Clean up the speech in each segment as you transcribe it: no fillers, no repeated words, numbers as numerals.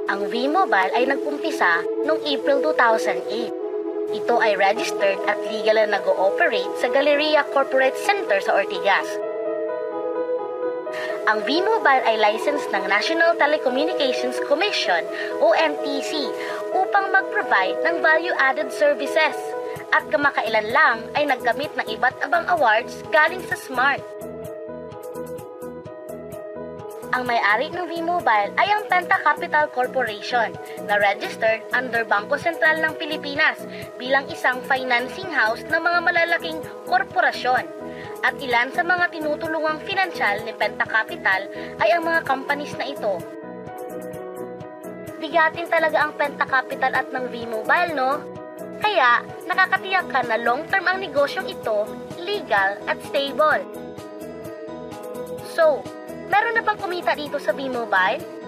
Ang V-Mobile ay nag-umpisa noong April 2008. Ito ay registered at legal na nag-ooperate sa Galleria Corporate Center sa Ortigas. Ang V-Mobile ay license ng National Telecommunications Commission o NTC upang mag-provide ng value-added services at kamakailan lang ay nagkamit ng iba't ibang awards galing sa SMART. Ang may-ari ng V-Mobile ay ang Penta Capital Corporation na registered under Bangko Sentral ng Pilipinas bilang isang financing house ng mga malalaking korporasyon. At ilan sa mga tinutulungang pinansyal ni Penta Capital ay ang mga companies na ito. Bigatin talaga ang Penta Capital at ng V-Mobile, no? Kaya nakakatiyak ka na long-term ang negosyong ito, legal at stable. So, meron na bang kumita dito sa V-Mobile?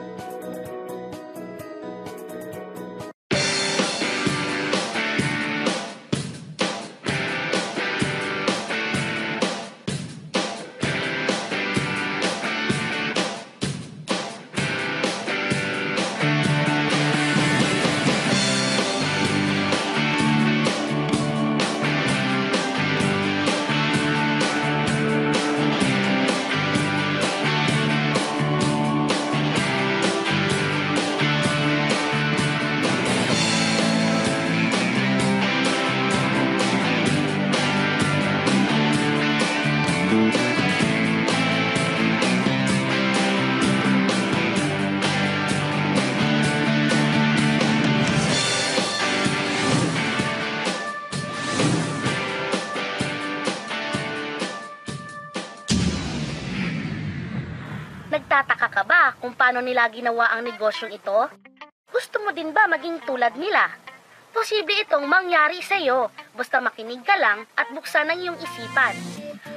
Nagtataka ka ba kung paano nila ginawa ang negosyong ito? Gusto mo din ba maging tulad nila? Posible itong mangyari sa iyo, basta makinig ka lang at buksan ang iyong isipan.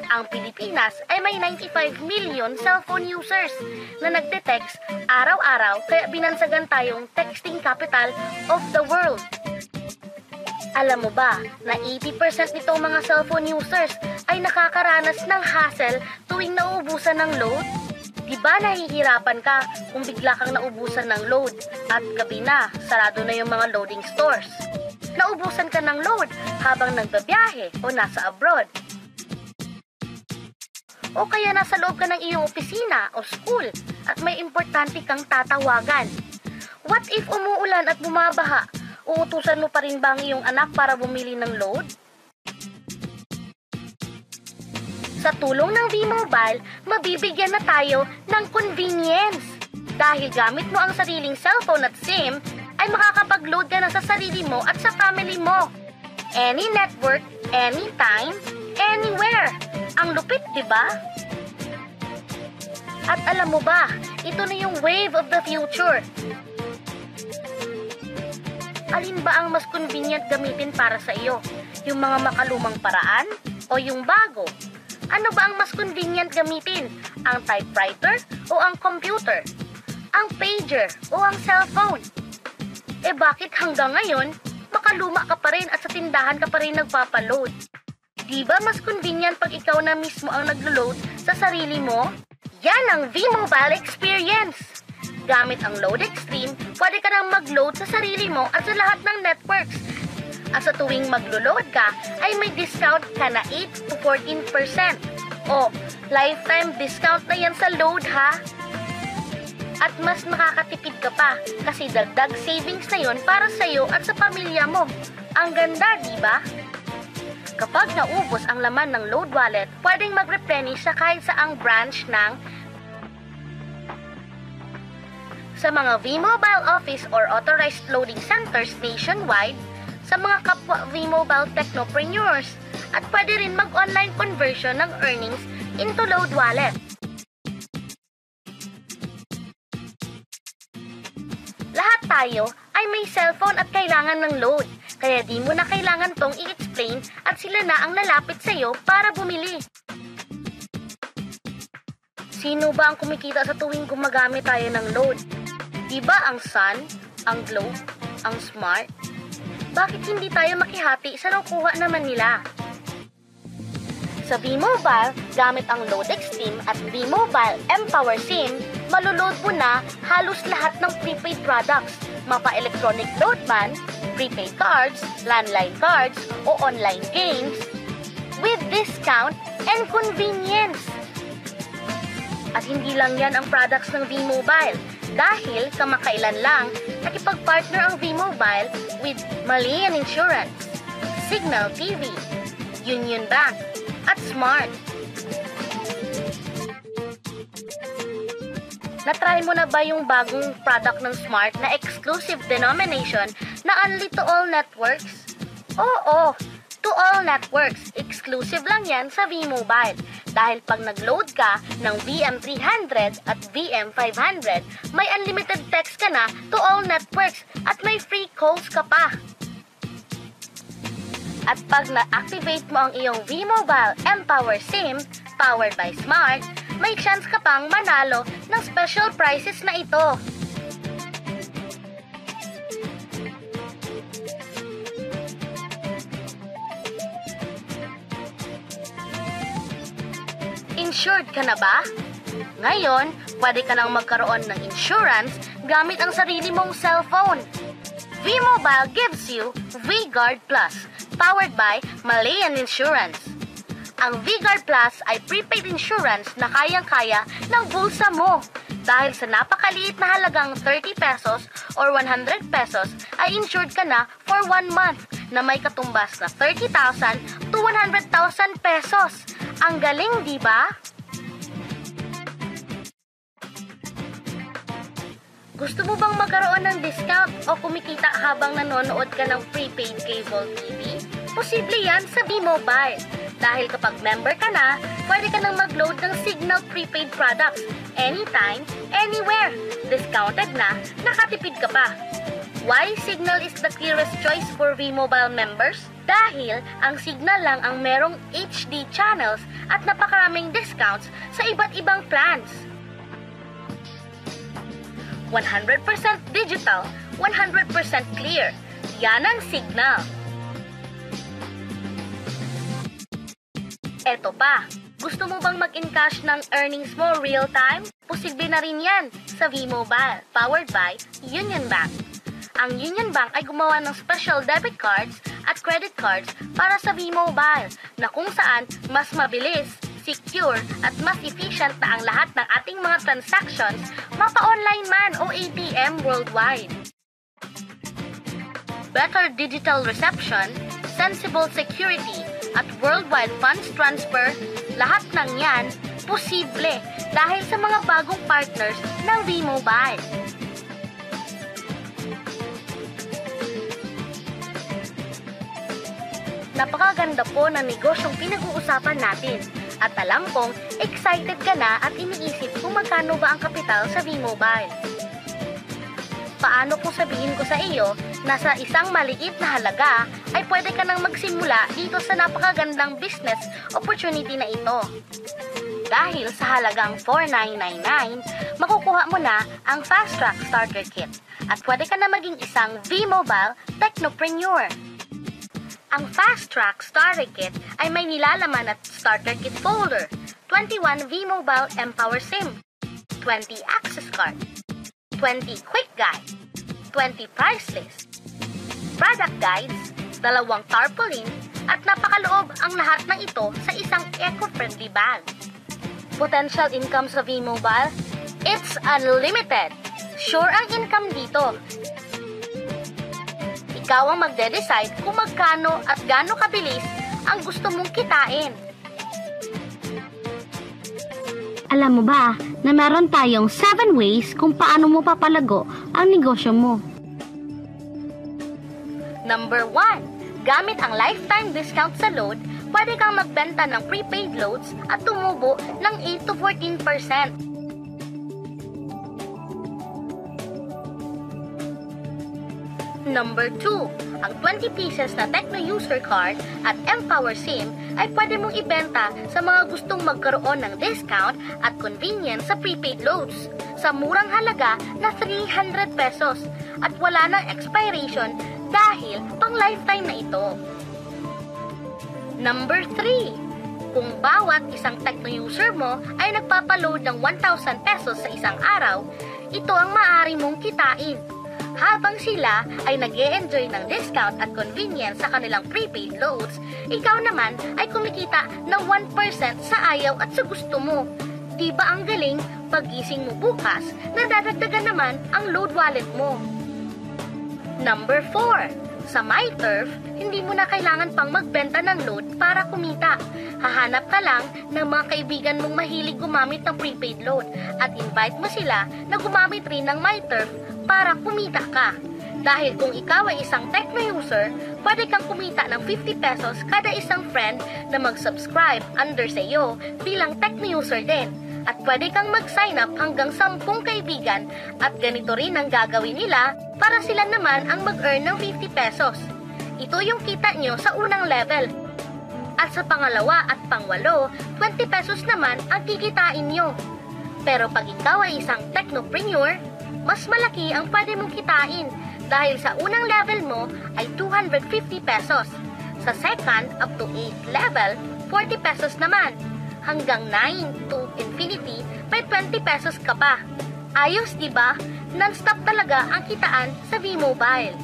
Ang Pilipinas ay may 95 million cellphone users na nagte-text araw-araw kaya binansagan tayong texting capital of the world. Alam mo ba na 80% nitong mga cellphone users ay nakakaranas ng hassle tuwing nauubusan ng load? Diba nahihirapan ka kung bigla kang naubusan ng load at gabi na, sarado na yung mga loading stores? Naubusan ka ng load habang nagbabiyahe o nasa abroad? O kaya nasa loob ka ng iyong opisina o school at may importante kang tatawagan? What if umuulan at bumabaha? Uutusan mo pa rin ba ang iyong anak para bumili ng load? Sa tulong ng V-Mobile, mabibigyan na tayo ng convenience. Dahil gamit mo ang sariling cellphone at SIM, ay makakapag-load ka na sa sarili mo at sa family mo. Any network, anytime, anywhere. Ang lupit, di ba? At alam mo ba, ito na yung wave of the future. Alin ba ang mas convenient gamitin para sa iyo? Yung mga makalumang paraan o yung bago? Ano ba ang mas convenient gamitin? Ang typewriter o ang computer? Ang pager o ang cellphone? Eh bakit hanggang ngayon, makaluma ka pa rin at sa tindahan ka pa rin nagpapaload? Di ba mas convenient pag ikaw na mismo ang naglo-load sa sarili mo? Yan ang V-Mobile experience! Gamit ang Load Extreme, pwede ka nang mag-load sa sarili mo at sa lahat ng networks. At sa tuwing maglo-load ka, ay may discount ka na 8 to 14%. O, lifetime discount na yan sa load ha! At mas makakatipid ka pa kasi dagdag savings na yon para sa iyo at sa pamilya mo. Ang ganda, di ba? Kapag naubos ang laman ng load wallet, pwedeng mag-replenish sa kahit saang branch ng sa mga V-Mobile office or authorized loading centers nationwide, sa mga kapwa V-Mobile technopreneurs, at pwede rin mag-online conversion ng earnings into load wallet. Lahat tayo ay may cellphone at kailangan ng load, kaya di mo na kailangan tong i-explain at sila na ang lalapit sa iyo para bumili. Sino ba ang kumikita sa tuwing gumagamit tayo ng load? Diba ang Sun, ang Globe, ang Smart? bakit hindi tayo makihati sa nakuha naman nila? Sa V-Mobile, gamit ang Loadex SIM at V-Mobile mPower SIM, maloload mo na halos lahat ng prepaid products, mapa-electronic load man, prepaid cards, landline cards, o online games, with discount and convenience. At hindi lang yan ang products ng V-Mobile, dahil kamakailan lang nakipag-partner ang V-Mobile with Malayan Insurance, Signal TV, Union Bank, at Smart. Na-try mo na ba yung bagong product ng Smart na exclusive denomination na only to all networks? Oo, to all networks. Exclusive lang yan sa V-Mobile. Dahil pag nag-load ka ng VM300 at VM500, may unlimited text ka na to all networks at may free calls ka pa. At pag na-activate mo ang iyong V-Mobile mPower SIM, powered by Smart, may chance ka pang manalo ng special prizes na ito. Insured ka na ba? Ngayon, pwede ka nang magkaroon ng insurance gamit ang sarili mong cellphone. V-Mobile gives you V-Guard Plus, powered by Malayan Insurance. Ang V-Guard Plus ay prepaid insurance na kayang-kaya ng bulsa mo. Dahil sa napakaliit na halagang 30 pesos or 100 pesos ay insured ka na for 1 month na may katumbas na 30,000 to 100,000 pesos. Ang galing, di ba? Gusto mo bang magkaroon ng discount o kumikita habang nanonood ka ng prepaid cable TV? Posible yan sa V-Mobile. Dahil kapag member ka na, pwede ka nang mag-load ng Signal prepaid products anytime, anywhere. Discounted na, nakatipid ka pa. Why Signal is the clearest choice for V-Mobile members? Dahil ang Signal lang ang merong HD channels at napakaraming discounts sa iba't ibang plans. 100% digital, 100% clear. Yan ang Signal. Eto pa, gusto mo bang mag-encash ng earnings mo real time? Posible na rin yan sa V-Mobile, powered by Union Bank. Ang Union Bank ay gumawa ng special debit cards at credit cards para sa V-Mobile na kung saan mas mabilis, secure at mas efficient na ang lahat ng ating mga transactions, mapa-online man o ATM worldwide. Better digital reception, sensible security, at worldwide funds transfer, lahat ng yan posible dahil sa mga bagong partners ng V-Mobile. Napakaganda po ng negosyong pinag-uusapan natin. At alam kong excited ka na at iniisip kung magkano ba ang kapital sa V-Mobile. Paano kung sabihin ko sa iyo na sa isang maliit na halaga ay pwede ka nang magsimula dito sa napakagandang business opportunity na ito. Dahil sa halagang $4,999, makukuha mo na ang Fast Track Starter Kit at pwede ka na maging isang V-Mobile Technopreneur. Ang Fast Track Starter Kit ay may nilalaman at Starter Kit folder, 21 V-Mobile mPower SIM, 20 access card, 20 quick guide, 20 price list, product guides, 2 tarpaulin, at napakaloob ang lahat ng ito sa isang eco-friendly bag. Potential income sa V-Mobile? It's unlimited! Sure ang income dito. Ikaw ang magde-decide kung magkano at gaano kabilis ang gusto mong kitain. Alam mo ba na meron tayong 7 ways kung paano mo papalago ang negosyo mo? Number 1. Gamit ang lifetime discount sa load, pwede kang magbenta ng prepaid loads at tumubo ng 8 to 14%. Number 2, ang 20 pieces na Tecno User Card at mPower SIM ay pwede mong ibenta sa mga gustong magkaroon ng discount at convenience sa prepaid loads sa murang halaga na 300 pesos at wala ng expiration dahil pang lifetime na ito. Number 3. Kung bawat isang Tecno user mo ay nagpapaload ng 1,000 pesos sa isang araw, ito ang maaari mong kitain. Habang sila ay nag-e-enjoy ng discount at convenience sa kanilang prepaid loads, ikaw naman ay kumikita ng 1% sa ayaw at sa gusto mo. Di ba ang galing? Paggising mo bukas, nadadagdagan naman ang load wallet mo. Number 4. Sa MyTurf, hindi mo na kailangan pang magbenta ng load para kumita. Hahanap ka lang ng mga kaibigan mong mahilig gumamit ng prepaid load at invite mo sila na gumamit rin ng MyTurf para kumita ka. Dahil kung ikaw ay isang Tecno user, pwede kang kumita ng 50 pesos kada isang friend na mag-subscribe under sa iyo bilang Tecno user din. At pwede kang mag-sign up hanggang 10 kaibigan at ganito rin ang gagawin nila para sila naman ang mag-earn ng 50 pesos. Ito yung kita nyo sa unang level. At sa pangalawa at pangwalo, 20 pesos naman ang kikitain nyo. Pero pag ikaw ay isang technopreneur, mas malaki ang pwede mong kitain dahil sa unang level mo ay 250 pesos. Sa second up to 8 level, 40 pesos naman. Hanggang 9 to infinity, may 20 pesos ka pa. Ayos, diba? Non-stop talaga ang kitaan sa V-Mobile.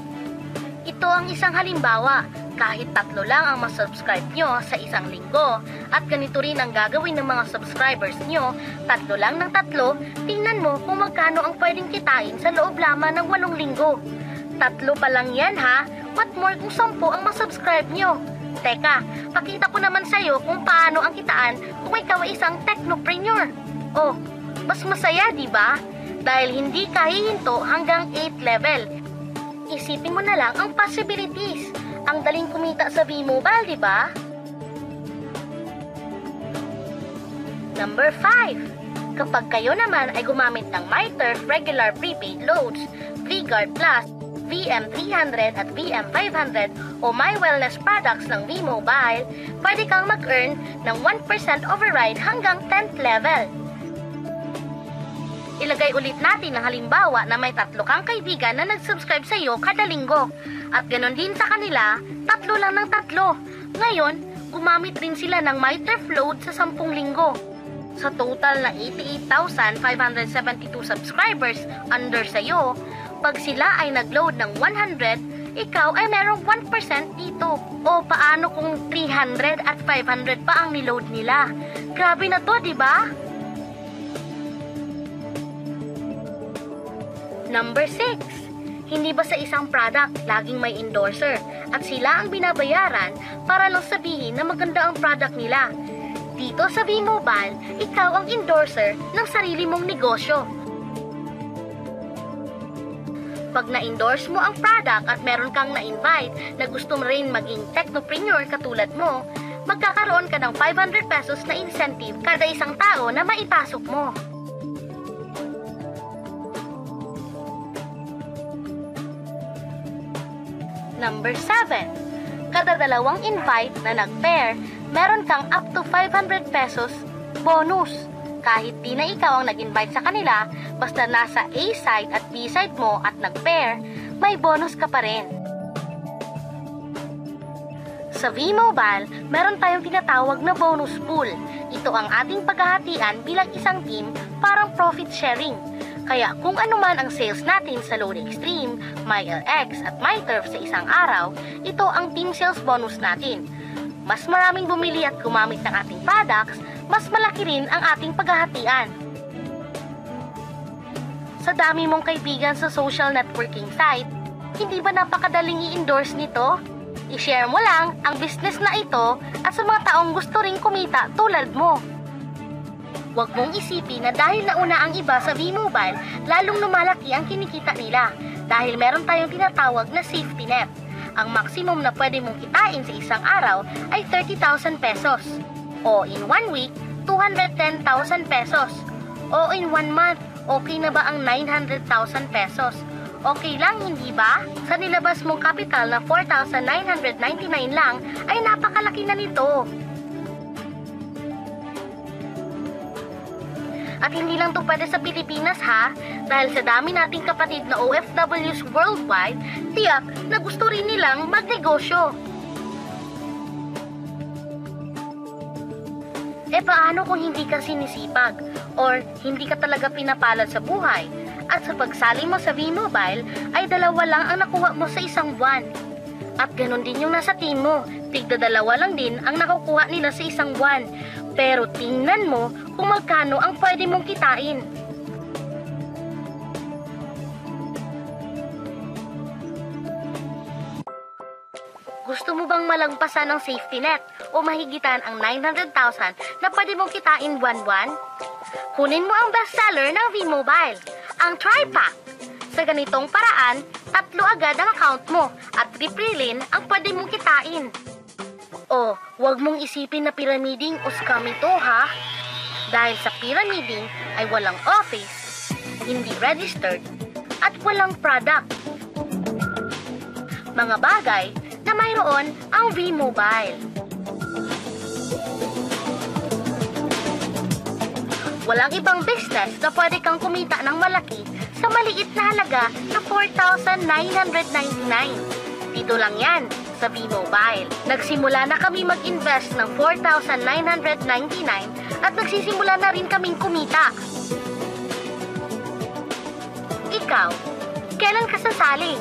Ito ang isang halimbawa. Kahit 3 lang ang masubscribe nyo sa isang linggo at ganito rin ang gagawin ng mga subscribers nyo, 3 lang ng 3, tingnan mo kung magkano ang pwedeng kitain sa loob lamang ng 8 linggo. 3 pa lang yan ha, what more kung 10 ang masubscribe nyo? Teka, pakita ko naman sa'yo kung paano ang kitaan kung ikaw ay isang technopreneur. Oh, mas masaya, di ba? Dahil hindi ka hihinto hanggang 8 level. Isipin mo na lang ang possibilities. Ang daling kumita sa V-Mobile, di ba? Number 5. Kapag kayo naman ay gumamit ng MyTurf regular prepaid loads, V-Guard Plus, VM300 at VM500 o My Wellness products ng V-Mobile, pwede kang mag-earn ng 1% override hanggang 10th level. Ilagay ulit natin ang halimbawa na may 3 kang kaibigan na nag-subscribe sa iyo kada linggo at ganon din sa kanila, 3 lang ng 3. Ngayon, gumamit rin sila ng MyTurf load sa 10 linggo. Sa total na 88,572 subscribers under sa iyo, pag sila ay nag-load ng 100, ikaw ay merong 1% dito. O paano kung 300 at 500 pa ang niload nila? Grabe na to, di ba? Number 6. Hindi ba sa isang product laging may endorser at sila ang binabayaran para lang sabihin na maganda ang product nila? Dito sa V-Mobile, ikaw ang endorser ng sarili mong negosyo. Pag na-endorse mo ang product at meron kang na-invite na gusto mo rin maging technopreneur katulad mo, magkakaroon ka ng 500 pesos na incentive kada isang tao na maipasok mo. Number 7. Kada 2 invite na nag-pair, meron kang up to 500 pesos bonus. Kahit di na ikaw ang nag-invite sa kanila, basta nasa A side at B side mo at nag-pair, may bonus ka pa rin. Sa V-Mobile, meron tayong tinatawag na bonus pool. Ito ang ating paghahatian bilang isang team, parang profit sharing. Kaya kung ano man ang sales natin sa Load Extreme, MyLX at MyTurf sa isang araw, ito ang team sales bonus natin. Mas maraming bumili at gumamit ng ating products, mas malaki rin ang ating paghahatian. Sa dami mong kaibigan sa social networking site, hindi ba napakadaling i-endorse nito? I-share mo lang ang business na ito at sa mga taong gusto ring kumita tulad mo. Huwag mong isipin na dahil nauna ang iba sa V-Mobile, lalong lumalaki ang kinikita nila dahil meron tayong tinatawag na safety net. Ang maximum na pwede mong kitain sa isang araw ay 30,000 pesos. O in 1 week, 210,000 pesos. O in 1 month, okay na ba ang 900,000 pesos? Okay lang, hindi ba? Sa nilabas mong kapital na 4,999 lang, ay napakalaki na nito. At hindi lang to pwede sa Pilipinas ha, dahil sa dami nating kapatid na OFWs worldwide, tiyak na gusto rin nilang magnegosyo. Paano kung hindi ka sinisipag or hindi ka talaga pinapalad sa buhay at sa pagsali mo sa V-Mobile ay 2 lang ang nakuha mo sa isang buwan? At ganun din yung nasa team mo, tigda 2 lang din ang nakukuha nila sa isang buwan. Pero tingnan mo kung magkano ang pwede mong kitain. Gusto mo bang malagpasan ng safety net o mahigitan ang 900,000 na pwede mong kitain buwan-buwan? Kunin mo ang bestseller ng V-Mobile, ang Tri-Pack. Sa ganitong paraan, 3 agad ang account mo at triprilin ang pwede mong kitain. O, huwag mong isipin na pyramiding o scam ito ha. Dahil sa pyramiding ay walang office, hindi registered, at walang product. Mga bagay na mayroon ang V-Mobile. Walang ibang business na pwede kang kumita ng malaki sa maliit na halaga na 4,999. Dito lang yan sa V-Mobile. Nagsimula na kami mag-invest ng 4,999 at nagsisimula na rin kaming kumita. Ikaw, kailan ka sasali?